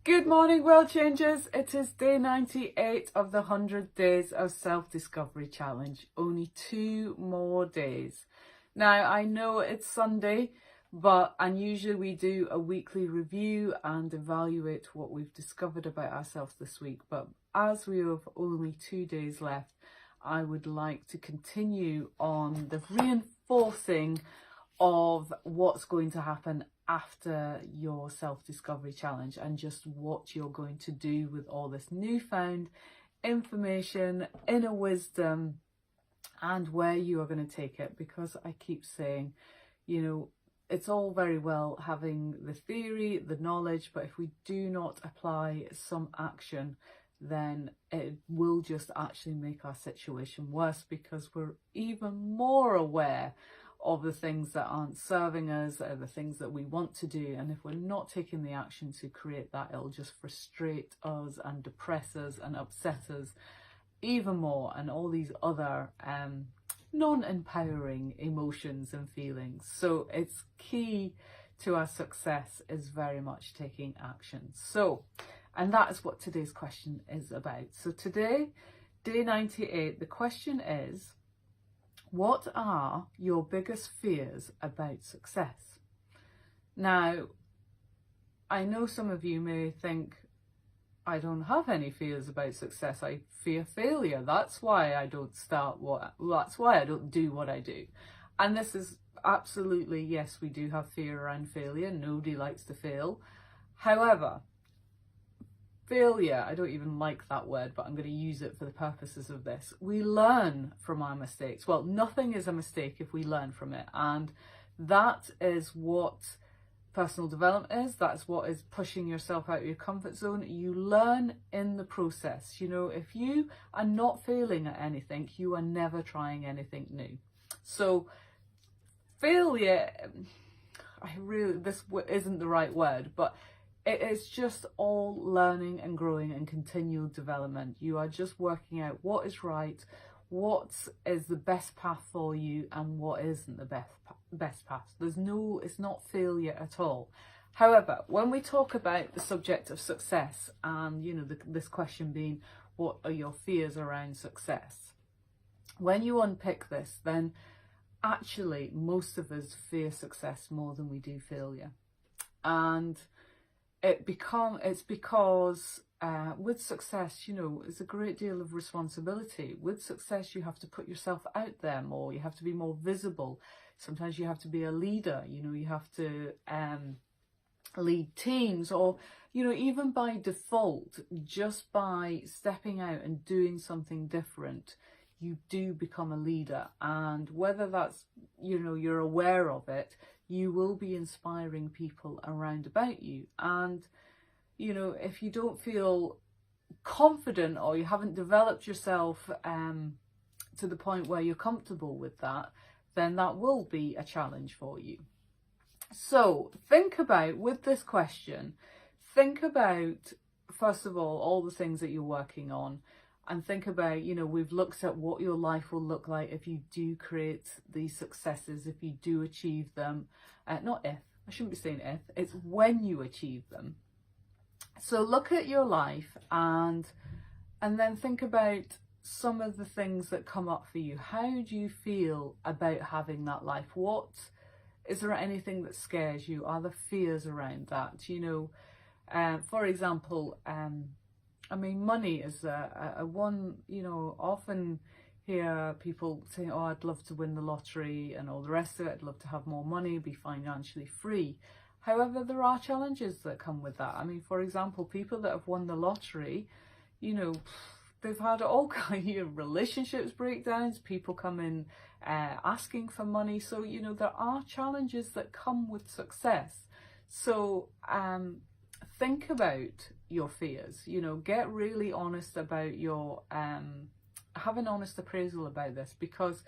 Good morning, world changers. It is day 98 of the 100 Days of Self-Discovery Challenge. Only 2 more days. Now, I know it's Sunday, and usually we do a weekly review and evaluate what we've discovered about ourselves this week. But as we have only 2 days left, I would like to continue on the reinforcing of what's going to happen after your self-discovery challenge and just what you're going to do with all this newfound information, inner wisdom, and where you are going to take it. Because I keep saying, it's all very well having the theory, the knowledge, but if we do not apply some action, then it will just actually make our situation worse, because we're even more aware of the things that aren't serving us, or the things that we want to do. And if we're not taking the action to create that, it'll just frustrate us and depress us and upset us even more, and all these other non-empowering emotions and feelings. So it's key to our success is very much taking action. And that is what today's question is about. So today, day 98, the question is, what are your biggest fears about success? Now, I know some of you may think, I don't have any fears about success. I fear failure. That's why I don't that's why I don't do what I do. And this is absolutely, yes, we do have fear around failure. Nobody likes to fail. However, failure, I don't even like that word, but I'm going to use it for the purposes of this. We learn from our mistakes. Well, nothing is a mistake if we learn from it. And that is what personal development is. That's what is pushing yourself out of your comfort zone. You learn in the process. If you are not failing at anything, you are never trying anything new. So failure, this isn't the right word, but it is just all learning and growing and continual development. You are just working out what is right, what is the best path for you, and what isn't the best path. It's not failure at all. However, when we talk about the subject of success, and this question being, what are your fears around success? When you unpick this, then actually most of us fear success more than we do failure. And it's because with success, it's a great deal of responsibility. With success, you have to put yourself out there more. You have to be more visible. Sometimes you have to be a leader. You have to lead teams, or even by default, just by stepping out and doing something different, you do become a leader. And whether that's you're aware of it, you will be inspiring people around about you. And if you don't feel confident, or you haven't developed yourself to the point where you're comfortable with that, then that will be a challenge for you. So think about, with this question, think about, first of all the things that you're working on. And think about, we've looked at what your life will look like if you do create these successes, if you do achieve them. Not if, I shouldn't be saying if, it's when you achieve them. So look at your life and then think about some of the things that come up for you. How do you feel about having that life? Is there anything that scares you? Are there fears around that? For example, money is a one, often hear people say, oh, I'd love to win the lottery and all the rest of it. I'd love to have more money, be financially free. However, there are challenges that come with that. For example, people that have won the lottery, they've had all kinds of relationships breakdowns, people come in asking for money. So, there are challenges that come with success. So, think about your fears, get really honest about have an honest appraisal about this, because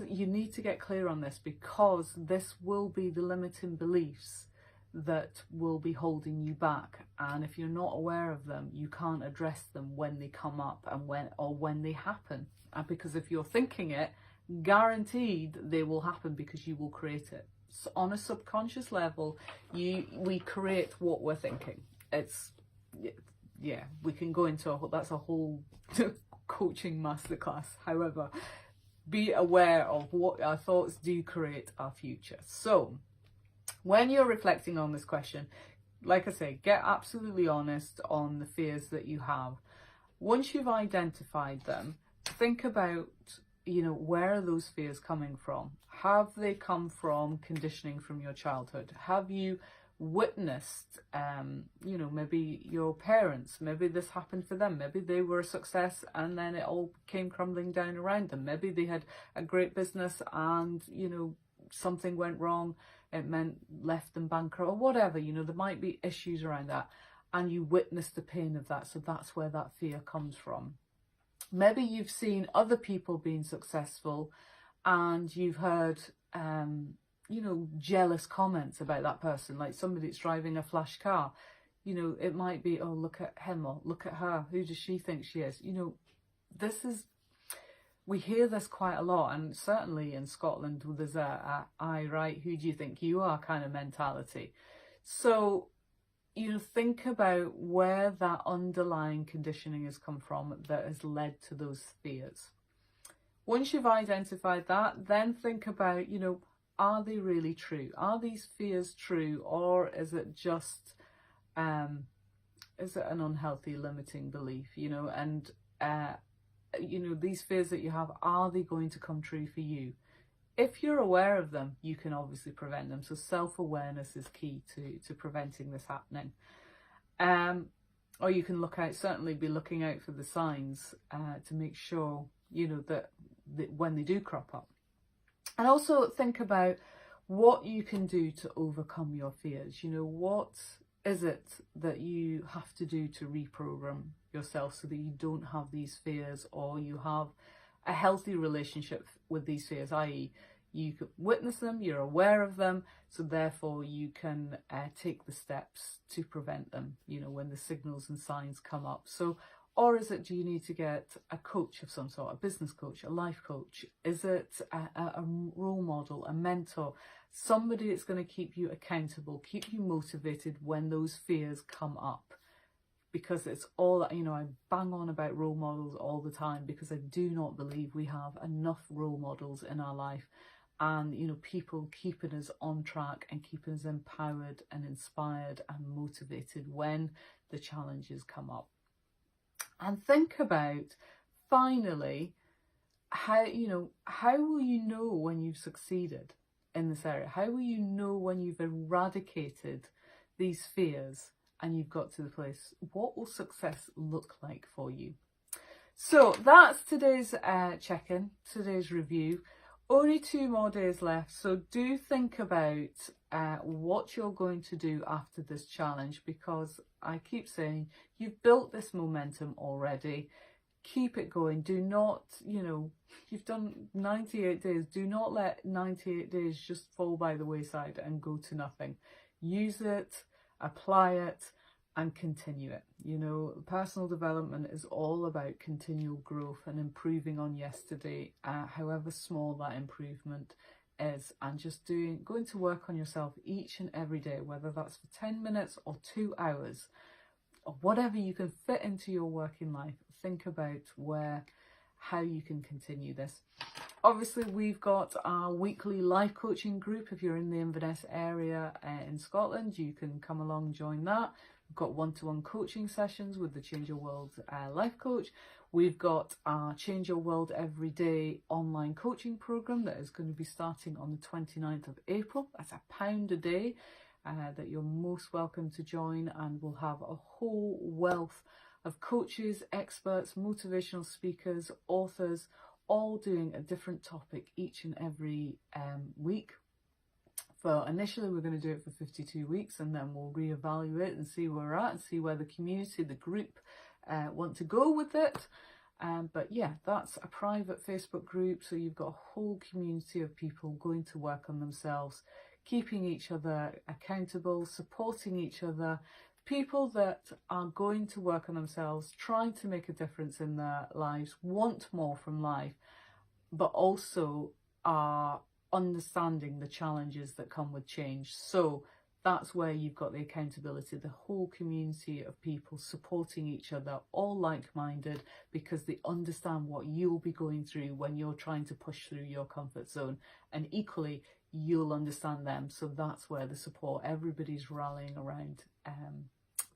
you need to get clear on this, because this will be the limiting beliefs that will be holding you back. And if you're not aware of them, you can't address them when they come up and when they happen. And because if you're thinking it, guaranteed they will happen, because you will create it. So on a subconscious level, we create what we're thinking. it's, yeah, we can go into that's a whole coaching masterclass. However, be aware of what our thoughts do create our future. So when you're reflecting on this question, like I say, get absolutely honest on the fears that you have. Once you've identified them, think about, you know, where are those fears coming from? Have they come from conditioning from your childhood? Have you witnessed, you know, maybe your parents, maybe this happened for them, maybe they were a success and then it all came crumbling down around them. Maybe they had a great business and, you know, something went wrong, it meant left them bankrupt or whatever, you know, there might be issues around that and you witnessed the pain of that, so that's where that fear comes from. Maybe you've seen other people being successful and you've heard, you know, jealous comments about that person, like somebody that's driving a flash car. You know, it might be, oh, look at him or look at her. Who does she think she is? You know, we hear this quite a lot, and certainly in Scotland, there's aye, right, who do you think you are kind of mentality. So, you know, think about where that underlying conditioning has come from that has led to those fears. Once you've identified that, then think about, you know, are they really true? Are these fears true, or is it just, is it an unhealthy limiting belief, you know? And, you know, these fears that you have, are they going to come true for you? If you're aware of them, you can obviously prevent them. So self-awareness is key to preventing this happening. Or you can certainly be looking out for the signs to make sure, you know, that when they do crop up. And also think about what you can do to overcome your fears. You know, what is it that you have to do to reprogram yourself so that you don't have these fears, or you have a healthy relationship with these fears, i.e. you could witness them, you're aware of them, so therefore you can take the steps to prevent them, you know, when the signals and signs come up. So, or is it, do you need to get a coach of some sort, a business coach, a life coach? Is it a role model, a mentor, somebody that's going to keep you accountable, keep you motivated when those fears come up? Because it's all, you know, I bang on about role models all the time because I do not believe we have enough role models in our life, and, you know, people keeping us on track and keeping us empowered and inspired and motivated when the challenges come up. And think about, finally, how will you know when you've succeeded in this area? How will you know when you've eradicated these fears and you've got to the place? What will success look like for you? So that's today's check-in, today's review. Only 2 more days left, so do think about what you're going to do after this challenge, because I keep saying you've built this momentum already. Keep it going. Do not, you know, you've done 98 days. Do not let 98 days just fall by the wayside and go to nothing. Use it, apply it, and continue it. You know, personal development is all about continual growth and improving on yesterday, however small that improvement is, and just going to work on yourself each and every day, whether that's for 10 minutes or 2 hours, or whatever you can fit into your working life. Think about how you can continue this. Obviously, we've got our weekly life coaching group. If you're in the Inverness area in Scotland, you can come along and join that. We've got one-to-one coaching sessions with the Change Your World life coach. We've got our Change Your World Everyday online coaching program that is going to be starting on the 29th of April. That's £1 a day that you're most welcome to join, and we'll have a whole wealth of coaches, experts, motivational speakers, authors, all doing a different topic each and every week. So initially we're going to do it for 52 weeks, and then we'll reevaluate and see where we're at and see where the community, the group want to go with it. But yeah, that's a private Facebook group, so you've got a whole community of people going to work on themselves, keeping each other accountable, supporting each other, people that are going to work on themselves, trying to make a difference in their lives, want more from life, but also are understanding the challenges that come with change. So that's where you've got the accountability, the whole community of people supporting each other, all like-minded, because they understand what you'll be going through when you're trying to push through your comfort zone, and equally you'll understand them. So that's where the support, everybody's rallying around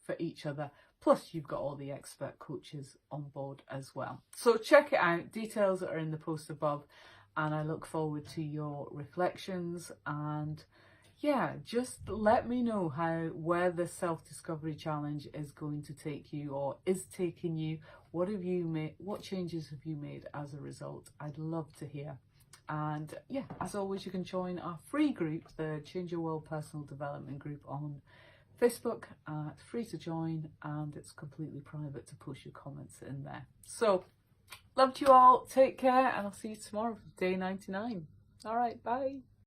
for each other. Plus you've got all the expert coaches on board as well. So check it out, details are in the post above, and I look forward to your reflections. And yeah, just let me know where the self-discovery challenge is going to take you, or is taking you. What have you made? What changes have you made as a result? I'd love to hear. And yeah, as always, you can join our free group, the Change Your World Personal Development group on Facebook. It's free to join, and it's completely private to post your comments in there. So, love to you all. Take care, and I'll see you tomorrow for day 99. All right, bye.